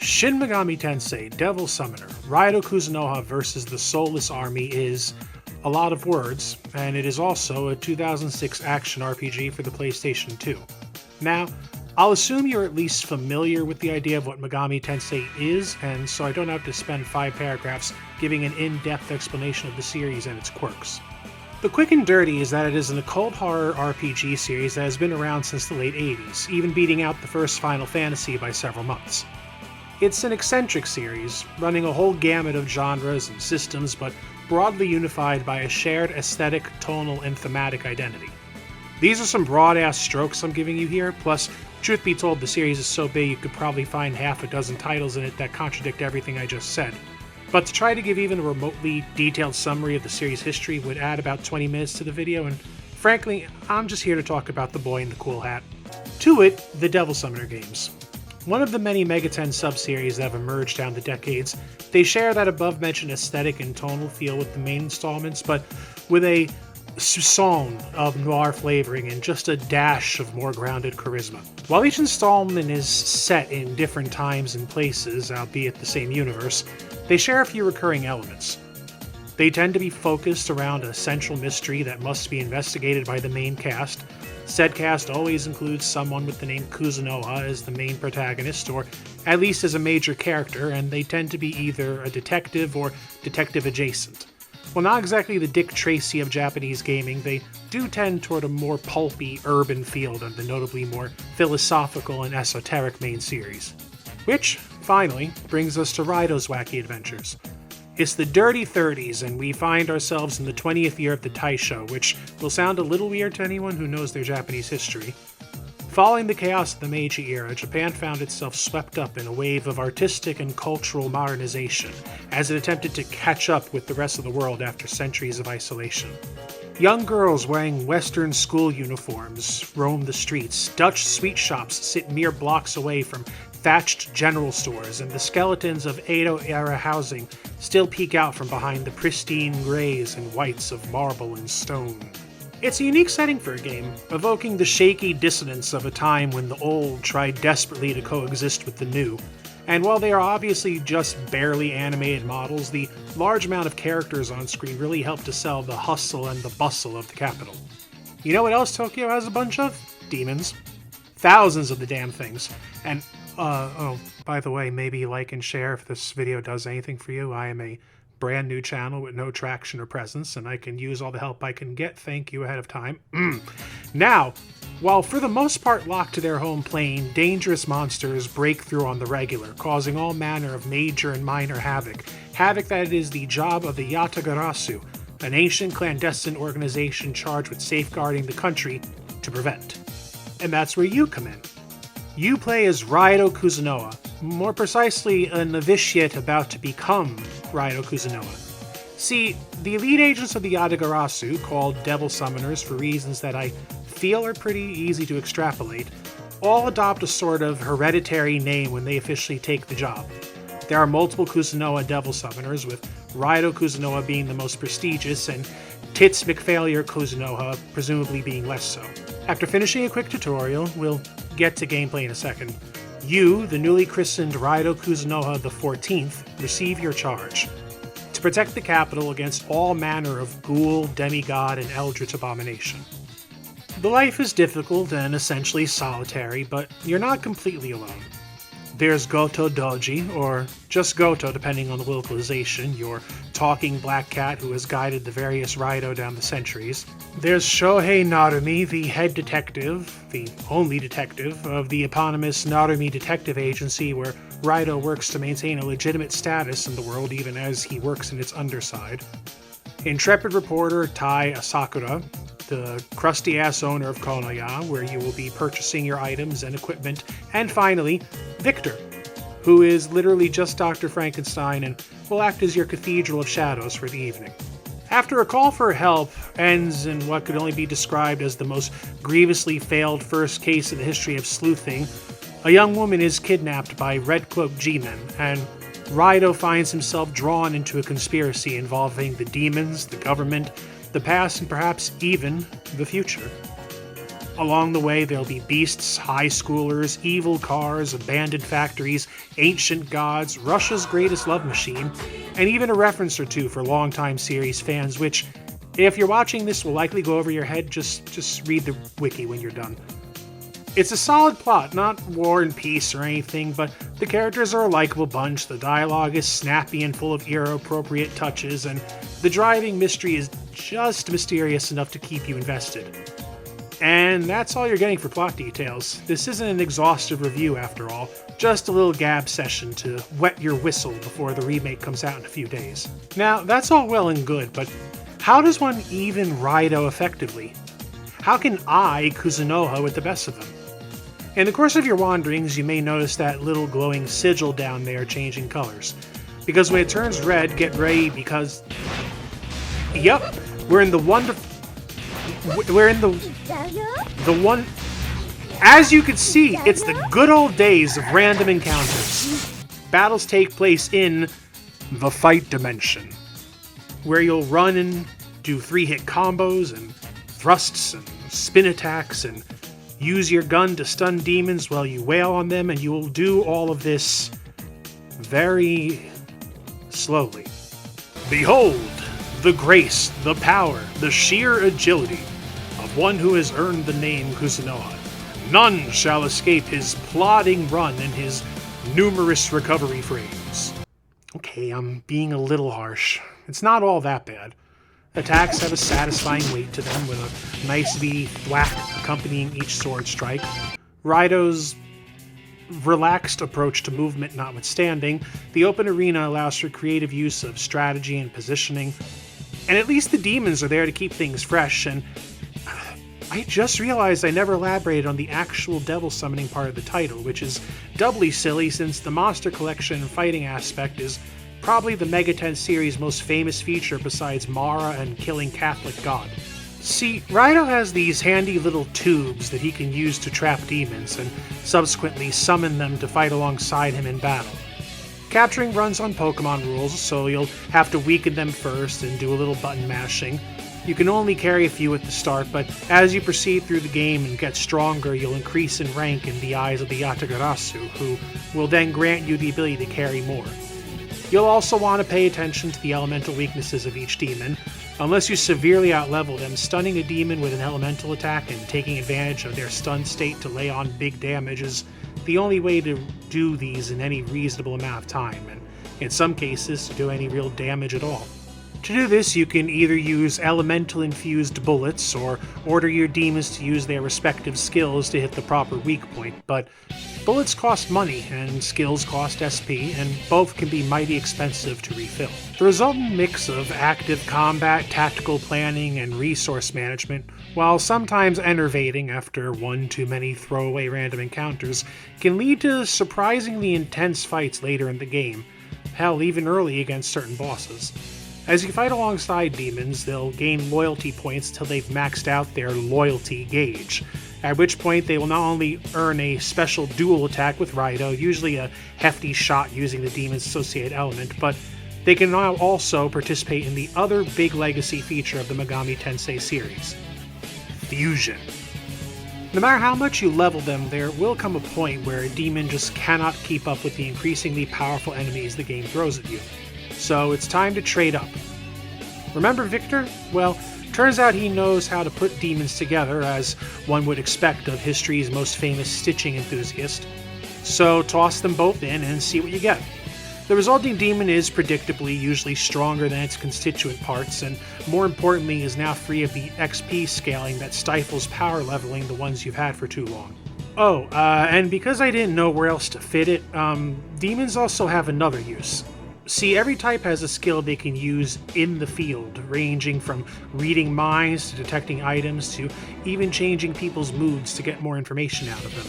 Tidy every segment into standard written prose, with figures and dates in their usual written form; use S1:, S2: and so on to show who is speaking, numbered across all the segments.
S1: Shin Megami Tensei Devil Summoner Raidou Kuzunoha vs. the Soulless Army is a lot of words, and it is also a 2006 action RPG for the PlayStation 2. Now, I'll assume you're at least familiar with the idea of what Megami Tensei is, and so I don't have to spend 5 paragraphs giving an in-depth explanation of the series and its quirks. The quick and dirty is that it is an occult horror RPG series that has been around since the late 80s, even beating out the first Final Fantasy by several months. It's an eccentric series, running a whole gamut of genres and systems, but broadly unified by a shared aesthetic, tonal, and thematic identity. These are some broad-ass strokes I'm giving you here, plus, truth be told, the series is so big you could probably find half a dozen titles in it that contradict everything I just said. But to try to give even a remotely detailed summary of the series' history would add about 20 minutes to the video, and frankly, I'm just here to talk about the boy in the cool hat. To it, the Devil Summoner games. One of the many Megaten sub-series that have emerged down the decades, they share that above-mentioned aesthetic and tonal feel with the main installments, but with a soupçon of noir flavoring and just a dash of more grounded charisma. While each installment is set in different times and places, albeit the same universe, they share a few recurring elements. They tend to be focused around a central mystery that must be investigated by the main cast. Said cast always includes someone with the name Kuzunoha as the main protagonist, or at least as a major character, and they tend to be either a detective or detective adjacent. While not exactly the Dick Tracy of Japanese gaming, they do tend toward a more pulpy, urban feel than the notably more philosophical and esoteric main series. Which, finally, brings us to Raidou's wacky adventures. It's the dirty 30s, and we find ourselves in the 20th year of the Taisho, which will sound a little weird to anyone who knows their Japanese history. Following the chaos of the Meiji era, Japan found itself swept up in a wave of artistic and cultural modernization, as it attempted to catch up with the rest of the world after centuries of isolation. Young girls wearing Western school uniforms roam the streets, Dutch sweet shops sit mere blocks away from thatched general stores, and the skeletons of Edo-era housing still peek out from behind the pristine grays and whites of marble and stone. It's a unique setting for a game, evoking the shaky dissonance of a time when the old tried desperately to coexist with the new. And while they are obviously just barely animated models, the large amount of characters on screen really help to sell the hustle and the bustle of the capital. You know what else Tokyo has a bunch of? Demons. Thousands of the damn things. And by the way, maybe like and share if this video does anything for you. I am a brand new channel with no traction or presence, and I can use all the help I can get. Thank you ahead of time. Now, while for the most part locked to their home plane, dangerous monsters break through on the regular, causing all manner of major and minor havoc. Havoc that it is the job of the Yatagarasu, an ancient clandestine organization charged with safeguarding the country, to prevent. And that's where you come in. You play as Raidou Kuzunoha, more precisely a novitiate about to become Raidou Kuzunoha. See, the elite agents of the Yatagarasu, called Devil Summoners for reasons that I feel are pretty easy to extrapolate, all adopt a sort of hereditary name when they officially take the job. There are multiple Kuzunoha Devil Summoners, with Raidou Kuzunoha being the most prestigious and Tits McFailure Kuzunoha presumably being less so. After finishing a quick tutorial, we'll get to gameplay in a second. You, the newly christened Raidou Kuzunoha the 14th, receive your charge to protect the capital against all manner of ghoul, demigod, and eldritch abomination. The life is difficult and essentially solitary, but you're not completely alone. There's Goto Doji, or just Goto depending on the localization, your talking black cat who has guided the various Raidou down the centuries. There's Shohei Narumi, the head detective, the only detective, of the eponymous Narumi Detective Agency, where Raidou works to maintain a legitimate status in the world even as he works in its underside. Intrepid reporter Tai Asakura, the crusty-ass owner of Konoya, where you will be purchasing your items and equipment. And finally, Victor, who is literally just Dr. Frankenstein and will act as your cathedral of shadows for the evening. After a call for help ends in what could only be described as the most grievously failed first case in the history of sleuthing, a young woman is kidnapped by Red Cloak G-men, and Raidou finds himself drawn into a conspiracy involving the demons, the government, the past, and perhaps even the future. Along the way, there'll be beasts, high schoolers, evil cars, abandoned factories, ancient gods, Russia's greatest love machine, and even a reference or two for longtime series fans, which, if you're watching this, will likely go over your head. Just read the wiki when you're done. It's a solid plot, not War and Peace or anything, but the characters are a likable bunch, the dialogue is snappy and full of era-appropriate touches, and the driving mystery is just mysterious enough to keep you invested. And that's all you're getting for plot details. This isn't an exhaustive review after all, just a little gab session to wet your whistle before the remake comes out in a few days. Now, that's all well and good, but how does one even Raidou effectively? How can I Kuzunoha with the best of them? In the course of your wanderings, you may notice that little glowing sigil down there changing colors. Because when it turns red, get ready because... Yep, we're in the one... As you can see, it's the good old days of random encounters. Battles take place in the Fight Dimension, where you'll run and do 3-hit combos and thrusts and spin attacks and use your gun to stun demons while you wail on them, and you will do all of this very slowly. Behold, the grace, the power, the sheer agility of one who has earned the name Kuzunoha. None shall escape his plodding run and his numerous recovery frames. Okay, I'm being a little harsh. It's not all that bad. Attacks have a satisfying weight to them, with a nice beady thwack accompanying each sword strike. Raidou's relaxed approach to movement notwithstanding, the open arena allows for creative use of strategy and positioning, and at least the demons are there to keep things fresh, and I just realized I never elaborated on the actual devil summoning part of the title, which is doubly silly since the monster collection and fighting aspect is probably the Megami Tensei series' most famous feature besides Mara and killing Catholic God. See, Raidou has these handy little tubes that he can use to trap demons and subsequently summon them to fight alongside him in battle. Capturing runs on Pokemon rules, so you'll have to weaken them first and do a little button mashing. You can only carry a few at the start, but as you proceed through the game and get stronger, you'll increase in rank in the eyes of the Yatagarasu, who will then grant you the ability to carry more. You'll also want to pay attention to the elemental weaknesses of each demon. Unless you severely outlevel them, stunning a demon with an elemental attack and taking advantage of their stunned state to lay on big damage is the only way to do these in any reasonable amount of time, and in some cases to do any real damage at all. To do this, you can either use elemental-infused bullets, or order your demons to use their respective skills to hit the proper weak point, but bullets cost money, and skills cost SP, and both can be mighty expensive to refill. The resultant mix of active combat, tactical planning, and resource management, while sometimes enervating after one too many throwaway random encounters, can lead to surprisingly intense fights later in the game, hell, even early against certain bosses. As you fight alongside demons, they'll gain loyalty points till they've maxed out their loyalty gauge, at which point they will not only earn a special dual attack with Raidou, usually a hefty shot using the demon's associated element, but they can now also participate in the other big legacy feature of the Megami Tensei series: fusion. No matter how much you level them, there will come a point where a demon just cannot keep up with the increasingly powerful enemies the game throws at you. So it's time to trade up. Remember Victor? Well, turns out he knows how to put demons together, as one would expect of history's most famous stitching enthusiast. So toss them both in and see what you get. The resulting demon is predictably usually stronger than its constituent parts, and more importantly is now free of the XP scaling that stifles power leveling the ones you've had for too long. Oh, and because I didn't know where else to fit it, demons also have another use. See, every type has a skill they can use in the field, ranging from reading minds to detecting items to even changing people's moods to get more information out of them.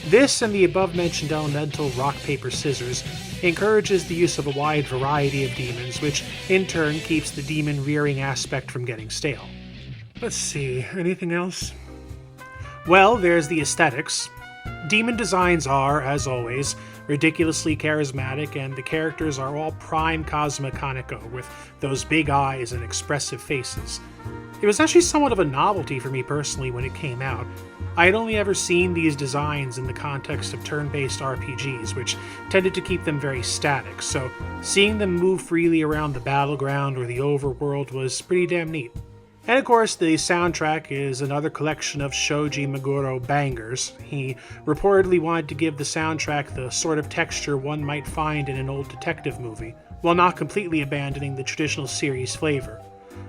S1: This and the above-mentioned elemental rock, paper, scissors encourages the use of a wide variety of demons, which in turn keeps the demon-rearing aspect from getting stale. Let's see, anything else? Well, there's the aesthetics. Demon designs are, as always, ridiculously charismatic, and the characters are all prime Cosmo Kaneko, with those big eyes and expressive faces. It was actually somewhat of a novelty for me personally when it came out. I had only ever seen these designs in the context of turn-based RPGs, which tended to keep them very static, so seeing them move freely around the battleground or the overworld was pretty damn neat. And of course, the soundtrack is another collection of Shoji Meguro bangers. He reportedly wanted to give the soundtrack the sort of texture one might find in an old detective movie, while not completely abandoning the traditional series flavor.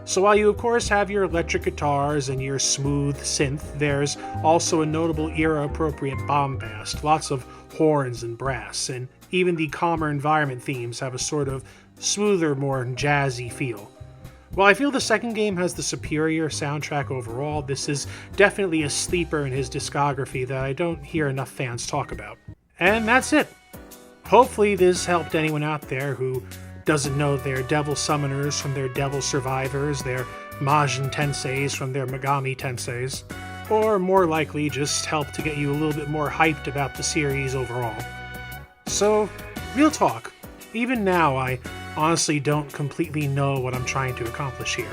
S1: So while you of course have your electric guitars and your smooth synth, there's also a notable era-appropriate bombast, lots of horns and brass, and even the calmer environment themes have a sort of smoother, more jazzy feel. While I feel the second game has the superior soundtrack overall, this is definitely a sleeper in his discography that I don't hear enough fans talk about. And that's it! Hopefully this helped anyone out there who doesn't know their Devil Summoners from their Devil Survivors, their Majin Tenseis from their Megami Tenseis, or more likely just help to get you a little bit more hyped about the series overall. So, real talk, even now I honestly don't completely know what I'm trying to accomplish here.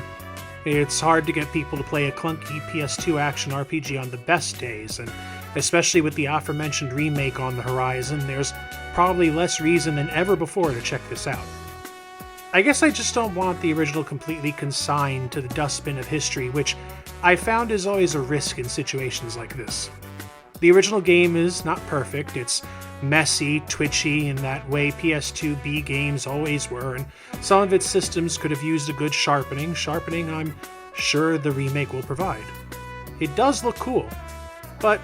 S1: It's hard to get people to play a clunky PS2 action RPG on the best days, and especially with the aforementioned remake on the horizon, there's probably less reason than ever before to check this out. I guess I just don't want the original completely consigned to the dustbin of history, which I found is always a risk in situations like this. The original game is not perfect, it's messy, twitchy in that way PS2B games always were, and some of its systems could have used a good sharpening I'm sure the remake will provide. It does look cool, but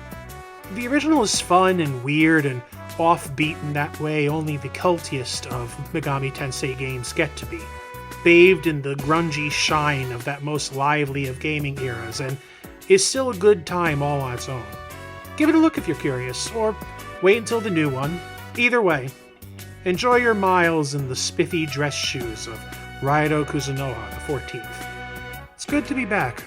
S1: the original is fun and weird and offbeat in that way only the cultiest of Megami Tensei games get to be, bathed in the grungy shine of that most lively of gaming eras, and is still a good time all on its own. Give it a look if you're curious, or wait until the new one. Either way, enjoy your miles in the spiffy dress shoes of Raidou Kuzunoha the 14th. It's good to be back.